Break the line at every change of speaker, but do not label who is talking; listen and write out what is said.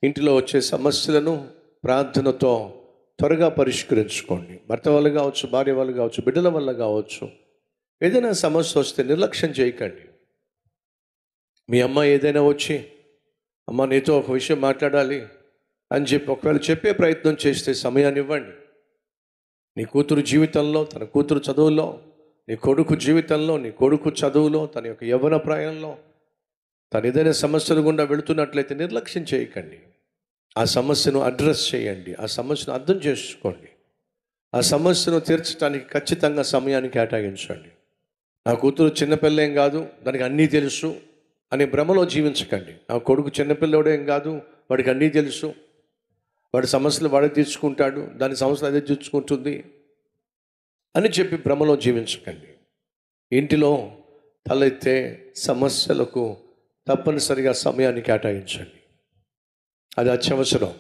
ఇంటిలో వచ్చే సమస్యలను ప్రార్థనతో త్వరగా పరిష్కరించుకోండి. భర్త వల్ల కావచ్చు, భార్య వల్ల కావచ్చు, బిడ్డల వల్ల కావచ్చు. ఏదైనా సమస్య వస్తే నిర్లక్ష్యం చేయకండి. మీ అమ్మ ఏదైనా వచ్చి, అమ్మ నీతో ఒక విషయం మాట్లాడాలి అని చెప్పి ఒకవేళ చెప్పే ప్రయత్నం చేస్తే సమయాన్ని ఇవ్వండి. నీ కూతురు జీవితంలో, తన కూతురు చదువులో, నీ కొడుకు జీవితంలో, నీ కొడుకు చదువులో, తన యొక్క యవ్వన ప్రాయంలో తను ఏదైనా సమస్యలు గుండా వెళుతున్నట్లయితే నిర్లక్ష్యం చేయకండి. ఆ సమస్యను అడ్రస్ చేయండి. ఆ సమస్యను అర్థం చేసుకోండి. ఆ సమస్యను తీర్చడానికి ఖచ్చితంగా సమయాన్ని కేటాయించండి. నా కూతురు చిన్నపిల్లేం కాదు, దానికి అన్నీ తెలుసు అనే భ్రమలో జీవించకండి. నా కొడుకు చిన్నపిల్లడేం కాదు, వాడికి అన్నీ తెలుసు, వాడి సమస్యలు వాడే తీర్చుకుంటాడు, దాని సమస్యలు అదే తీర్చుకుంటుంది అని చెప్పి భ్రమలో జీవించకండి. ఇంటిలో తలెత్తే సమస్యలకు తప్పనిసరిగా సమయాన్ని కేటాయించండి. అది అత్యవసరం.